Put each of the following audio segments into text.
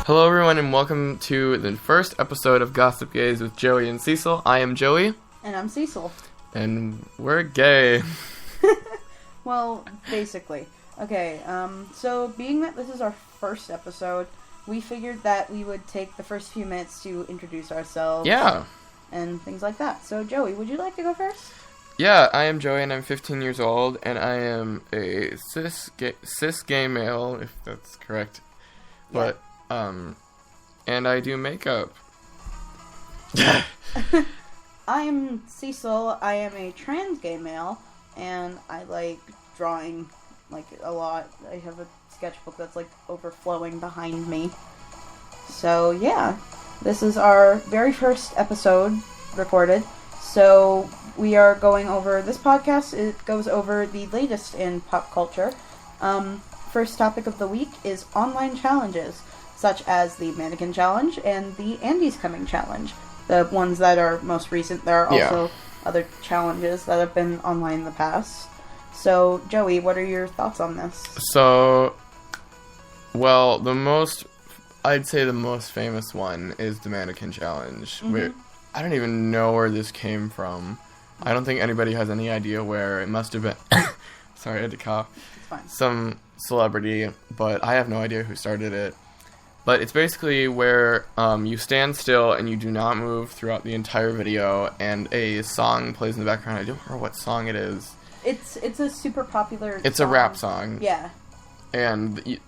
Hello everyone and welcome to the first episode of Gossip Gays with Joey and Cecil. I am Joey. And I'm Cecil. And we're gay. Well, basically. Okay, so being that this is our first episode, we figured that we would take the first few minutes to introduce ourselves. Yeah. And things like that. So Joey, would you like to go first? Yeah, I am Joey and I'm 15 years old and I am a cis gay male, if that's correct. Yeah. But, and I do makeup. I am Cecil. I am a trans gay male, and I like drawing, like, a lot. I have a sketchbook that's, like, overflowing behind me. So, yeah. This is our very first episode recorded. So, we are going over this podcast. It goes over the latest in pop culture. First topic of the week is online challenges, such as the Mannequin Challenge and the Andy's Coming Challenge. The ones that are most recent. There are also other challenges that have been online in the past. So, Joey, what are your thoughts on this? So, well, I'd say the most famous one is the Mannequin Challenge. Mm-hmm. I don't even know where this came from. I don't think anybody has any idea where. It must have been... Sorry, I had to cough. It's fine. Some celebrity, but I have no idea who started it. But it's basically where you stand still and you do not move throughout the entire video, and a song plays in the background. I don't remember what song it is. It's a super popular It's song. a rap song. Yeah. And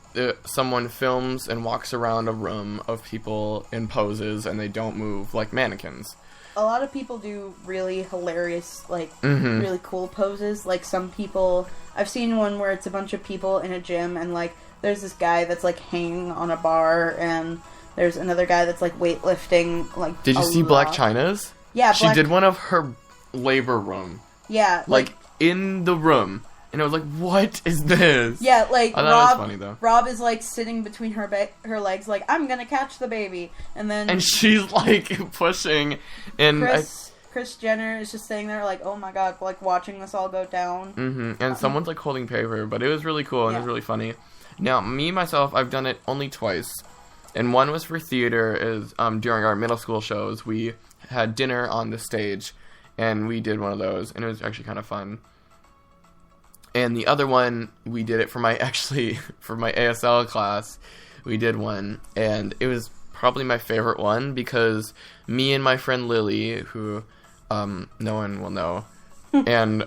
someone films and walks around a room of people in poses, and they don't move like mannequins. A lot of people do really hilarious, like, Mm-hmm. really cool poses. Like, some people... I've seen one where it's a bunch of people in a gym, and, like, there's this guy that's, like, hanging on a bar, and there's another guy that's, like, weightlifting, like, Did you see Black China's? Yeah, She did one of her labor room. Yeah, Like, in the room. And I was like, what is this? yeah, like, I thought it was funny, though. Rob is, like, sitting between her legs, like, I'm gonna catch the baby. And then... And she's, like, pushing, and... Kris Jenner is just sitting there, like, oh my god, like, watching this all go down. Mm-hmm. And someone's, like, holding paper, but it was really cool, and it was really funny. Now, myself, I've done it only twice. And one was for theater, during our middle school shows, we had dinner on the stage, and we did one of those, and it was actually kind of fun. And the other one, we did it for my ASL class. We did one, and it was probably my favorite one because me and my friend Lily, who no one will know, and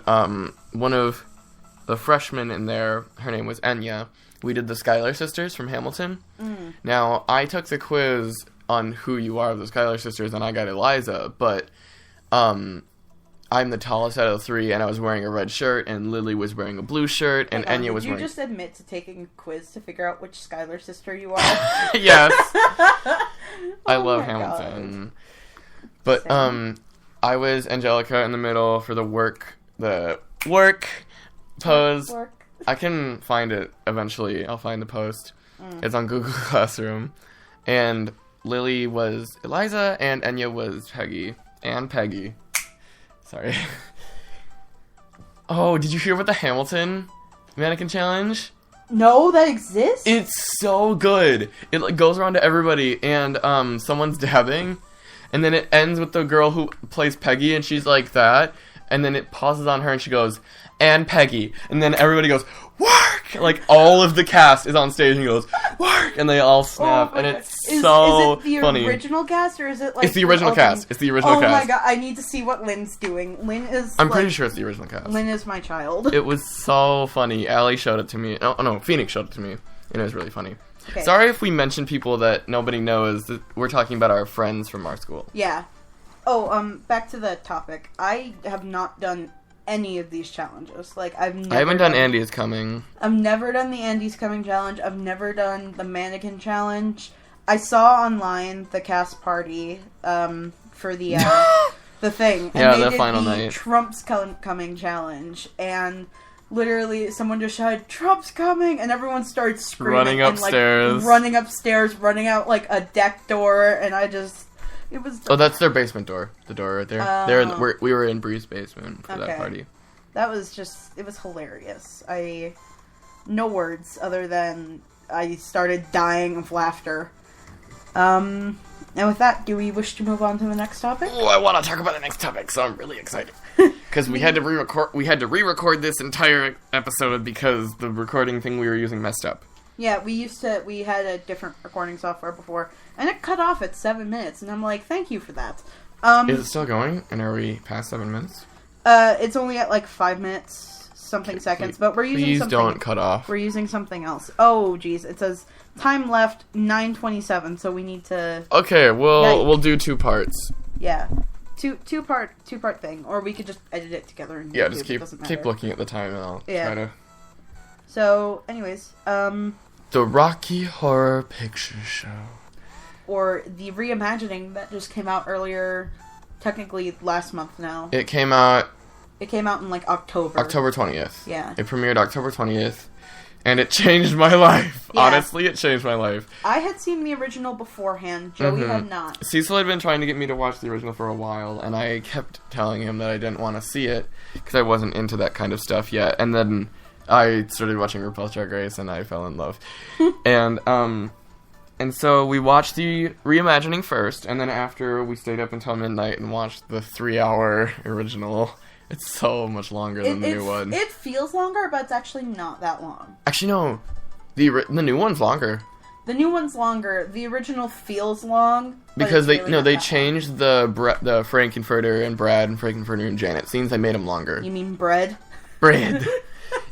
one of the freshmen in there, her name was Enya, we did the Schuyler sisters from Hamilton. Mm. Now, I took the quiz on who you are of the Schuyler sisters, and I got Eliza, but I'm the tallest out of the three, and I was wearing a red shirt, and Lily was wearing a blue shirt, and Enya was wearing... Did you just admit to taking a quiz to figure out which Schuyler sister you are? Yes. I love my Hamilton. But, Same. I was Angelica in the middle for the work pose. Work. I can find it eventually. I'll find the post. Mm. It's on Google Classroom. And Lily was Eliza, and Enya was Peggy. And Peggy. Sorry. Oh, did you hear about the Hamilton Mannequin Challenge? No, that exists? It's so good. It like goes around to everybody, and someone's dabbing, and then it ends with the girl who plays Peggy, and she's like that, and then it pauses on her, and she goes, and Peggy, and then everybody goes, work! Like, all of the cast is on stage and goes, work! And they all snap, and it's so funny. Is it the original cast, or is it like... It's the original cast. It's the original cast. Oh my god, I need to see what Lynn's doing. Lynn is... I'm pretty sure it's the original cast. Lynn is my child. It was so funny. Allie showed it to me. Oh, no, Phoenix showed it to me, and it was really funny. Okay. Sorry if we mention people that nobody knows. That we're talking about our friends from our school. Yeah. Oh, back to the topic. I have not done any of these challenges. Like, I haven't done Andy's Coming. I've never done the Andy's Coming challenge. I've never done the Mannequin Challenge. I saw online the cast party for the the thing. And yeah, they the did final the night. Trump's Coming challenge, and literally someone just shouted, "Trump's coming!" and everyone started screaming. Running upstairs. And, like, running upstairs, running out, like, a deck door, and I just... It was... Oh, that's their basement door. The door right there. We were in Bree's basement for that party. That was just... It was hilarious. No words other than I started dying of laughter. And with that, do we wish to move on to the next topic? Oh, I want to talk about the next topic, so I'm really excited. Because we had to re-record this entire episode because the recording thing we were using messed up. Yeah, we had a different recording software before, and it cut off at 7 minutes, and I'm like, thank you for that. Is it still going? And are we past 7 minutes? It's only at like 5 minutes, seconds, but we're using something. Please don't cut off. We're using something else. Oh, geez, it says time left 9:27, so we need to. Okay, we'll do 2 parts. Yeah, two part thing, or we could just edit it together. And yeah, just keep looking at the time, and I'll try to. So, anyways, the Rocky Horror Picture Show, or the reimagining that just came out earlier, technically last month now. It came out in like October. October 20th. Yeah. It premiered October 20th, and it changed my life. Yeah. Honestly, it changed my life. I had seen the original beforehand. Joey had not. Cecil had been trying to get me to watch the original for a while, and I kept telling him that I didn't want to see it because I wasn't into that kind of stuff yet. And then I started watching RuPaul's Drag Race, and I fell in love. And so we watched the reimagining first, and then after we stayed up until midnight and watched the 3-hour original. It's so much longer than the new one. It feels longer, but it's actually not that long. Actually, no. The new one's longer. The new one's longer. The original feels long. Because they changed the Frankenfurter and Brad and Frankenfurter and Janet scenes. They made them longer. You mean bread? Bread.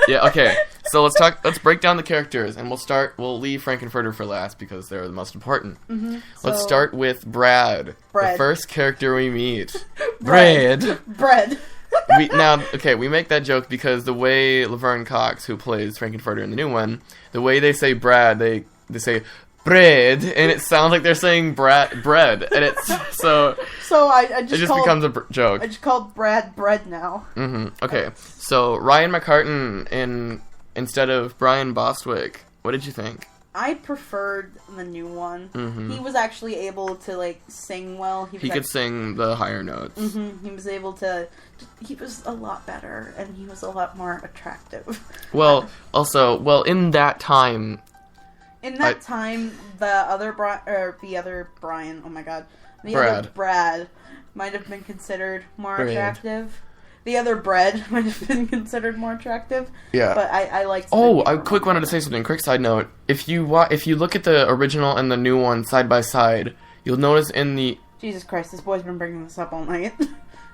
Yeah, okay. So let's break down the characters, and we'll leave Frankenfurter for last because they're the most important. Mm-hmm. Let's start with Brad. Bread. The first character we meet. Bread. Bread. We make that joke because the way Laverne Cox, who plays Frankenfurter in the new one, the way they say Brad, they say bread, and it sounds like they're saying bread, and it's so. So it just becomes a joke. I just called Brad bread now. Mm-hmm. Okay, so Ryan McCartan instead of Brian Bostwick. What did you think? I preferred the new one. Mm-hmm. He was actually able to sing well. He could sing the higher notes. Mm-hmm. He was able to. He was a lot better, and he was a lot more attractive. Well, in that time. In that time, the other Brian, oh my god, other Brad might have been considered more attractive. The other Bread might have been considered more attractive. Yeah. But I liked. I wanted to say something. Quick side note: if you look at the original and the new one side by side, you'll notice in the. Jesus Christ! This boy's been bringing this up all night.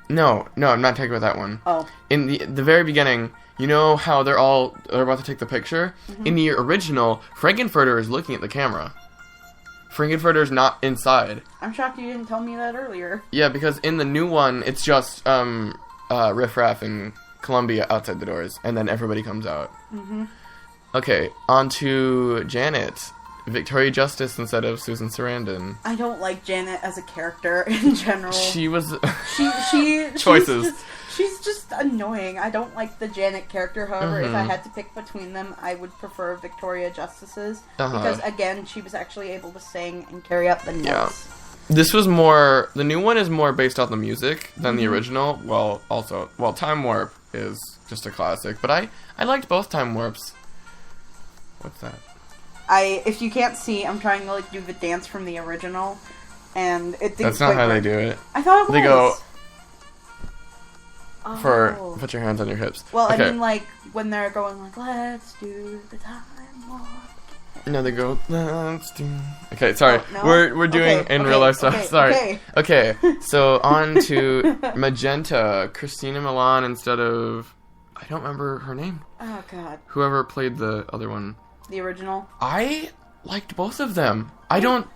No, I'm not talking about that one. Oh. In the very beginning, you know how they're about to take the picture? Mm-hmm. In the original, Frankenfurter is looking at the camera. Frankenfurter's not inside. I'm shocked you didn't tell me that earlier. Yeah, because in the new one, it's just Riff Raff and Columbia outside the doors, and then everybody comes out. Mm-hmm. Okay, on to Janet. Victoria Justice instead of Susan Sarandon. I don't like Janet as a character in general. She was... she Choices. She's just annoying. I don't like the Janet character, however, if I had to pick between them, I would prefer Victoria Justice's. Because, again, she was actually able to sing and carry up the notes. Yeah. This was more... The new one is more based on the music than the original. Well, Time Warp is just a classic. But I liked both Time Warps. What's that? If you can't see, I'm trying to do the dance from the original, and it didn't. That's not how they do it. I thought it was. They go Oh. put your hands on your hips. Well, okay. I mean, when they're going let's do the time walk. No, they go let's do. Okay, sorry. No? We're doing real life stuff. Sorry. Okay. So on to Magenta, Christina Milian instead of I don't remember her name. Oh God. Whoever played the other one. The original? I liked both of them. I don't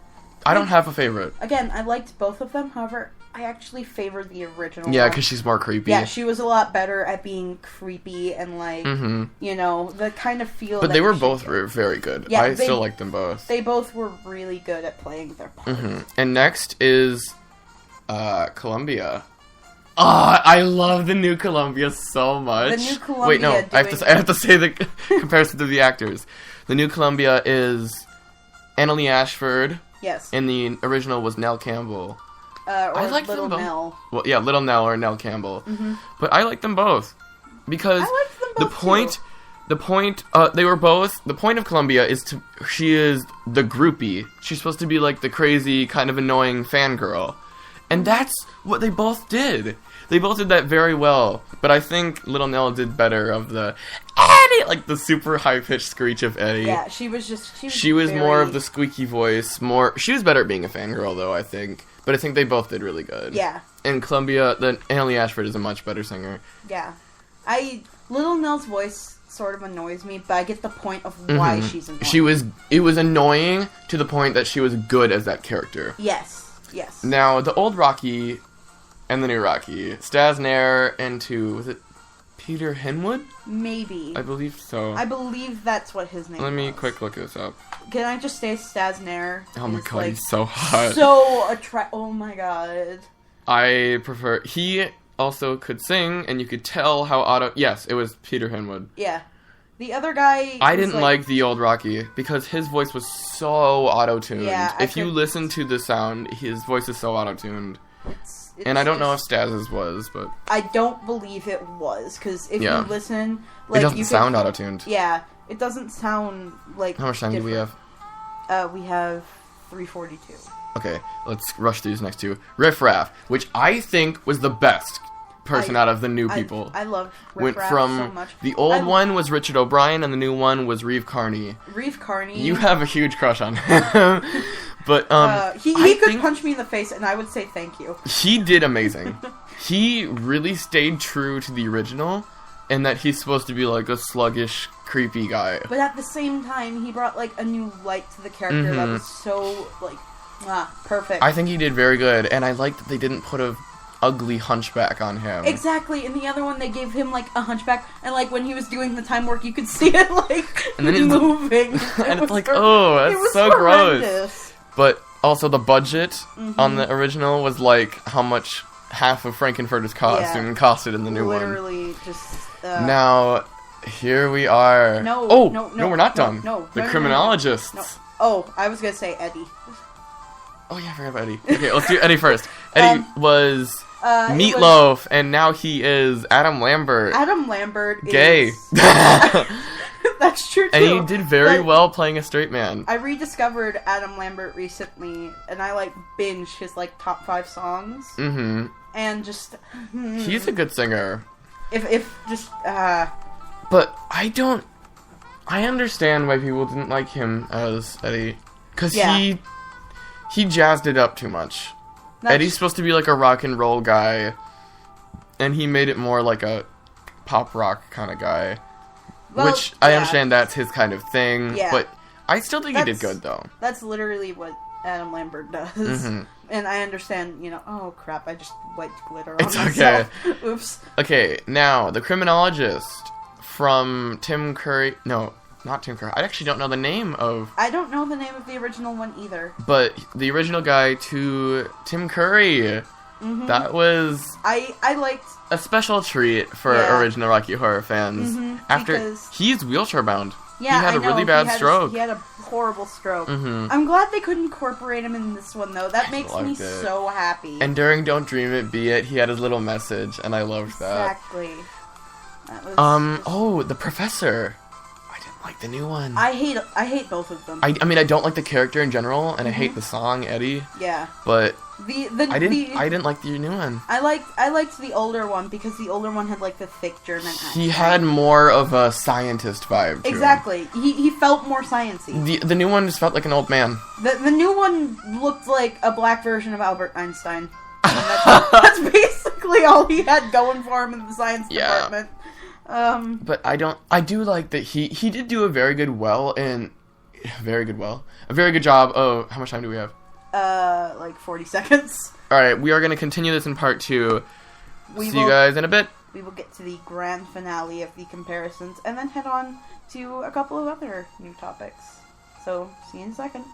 have a favorite. Again, I liked both of them. However, I actually favored the original. Yeah, because she's more creepy. Yeah, she was a lot better at being creepy and the kind of feel. But they were both very good. Yeah, I still like them both. They both were really good at playing their parts. Mm-hmm. And next is Columbia. I love the new Columbia so much. The new Columbia. Wait, no, I have to say the comparison to the actors. The new Columbia is Annalee Ashford. Yes. And the original was Nell Campbell. I like Little Nell. Well, yeah, Little Nell or Nell Campbell. Mm-hmm. But I like them both because I liked them both the point of Columbia is she is the groupie. She's supposed to be like the crazy, kind of annoying fangirl. And that's what they both did. They both did that very well. But I think Little Nell did better of the Eddie, like the super high-pitched screech of Eddie. Yeah, she was more of the squeaky voice. She was better at being a fangirl, though, I think. But I think they both did really good. Yeah. And Columbia, Haley Ashford is a much better singer. Yeah. Little Nell's voice sort of annoys me, but I get the point of why she's annoying. It was annoying to the point that she was good as that character. Yes. Now, the old Rocky and the new Rocky, Stas Nair was it Peter Hinwood? Maybe. I believe so. I believe that's what his name was. Let me quick look this up. Can I just say Stas Nair? Oh my god, he's so hot. So oh my god. I prefer... He also could sing, and you could tell how Yes, it was Peter Hinwood. Yeah. The other guy... I didn't like the old Rocky, because his voice was so auto-tuned. Yeah, if you listen to the sound, his voice is so auto-tuned. And I don't know if Stas's was, but... I don't believe it was, because if you listen... Like, it doesn't sound auto-tuned. Yeah, it doesn't sound, like... How much time do we have? We have 3:42. Okay, let's rush through these next two. Riff Raff, which I think was the best person out of the new people. I love Riff Raff so much. The old one was Richard O'Brien, and the new one was Reeve Carney. Reeve Carney. You have a huge crush on him. But, he could punch me in the face, and I would say thank you. He did amazing. He really stayed true to the original, and that he's supposed to be, like, a sluggish, creepy guy. But at the same time, he brought, like, a new light to the character that was so, like, perfect. I think he did very good, and I like that they didn't put a ugly hunchback on him. Exactly. In the other one, they gave him, like, a hunchback, and, like, when he was doing the time work, you could see it, like, and then moving. And it's like, oh, that's so horrendous. Gross. But also the budget on the original was, like, how much half of Frankenfurter's costume costed in the new one. Literally just... Now, here we are. No, we're not done. The criminologists. No. Oh, I was gonna say Eddie. Oh yeah, I forgot about Eddie. Okay, let's do Eddie first. Eddie was Meatloaf, and now he is Adam Lambert. Adam Lambert gay. Is... That's true, too. And he did very well playing a straight man. I rediscovered Adam Lambert recently, and I, like, binged his, like, top 5 songs. Mm-hmm. And just... He's a good singer. But I understand why people didn't like him as Eddie. Because he jazzed it up too much. Eddie's supposed to be like a rock and roll guy, and he made it more like a pop rock kind of guy. Well, which, I understand that's his kind of thing, but I still think he did good, though. That's literally what Adam Lambert does. Mm-hmm. And I understand, oh crap, I just wiped glitter on myself. Okay. Oops. Okay, now, the criminologist from Tim Curry... No, not Tim Curry. I actually don't know the name of... I don't know the name of the original one either. But the original guy to Tim Curry... Mm-hmm. That was... I liked... a special treat for original Rocky Horror fans. Mm-hmm, after he's wheelchair bound. Yeah, he had a really bad stroke. He had a horrible stroke. Mm-hmm. I'm glad they could incorporate him in this one, though. That makes me so happy. And during Don't Dream It, Be It, he had his little message, and I loved that. Exactly. That was Oh, the professor. I didn't like the new one. I hate both of them. I mean, I don't like the character in general, and I hate the song, Eddie. Yeah. But... I didn't like the new one. I liked the older one because the older one had like the thick German accent. He had more of a scientist vibe to Exactly. Him. He felt more sciencey. The new one just felt like an old man. The new one looked like a black version of Albert Einstein. That's basically all he had going for him in the science department. But I do like that he did do a very good job of... How much time do we have? Like 40 seconds. Alright, we are going to continue this in part 2. See you guys in a bit. We will get to the grand finale of the comparisons, and then head on to a couple of other new topics. So, see you in a second.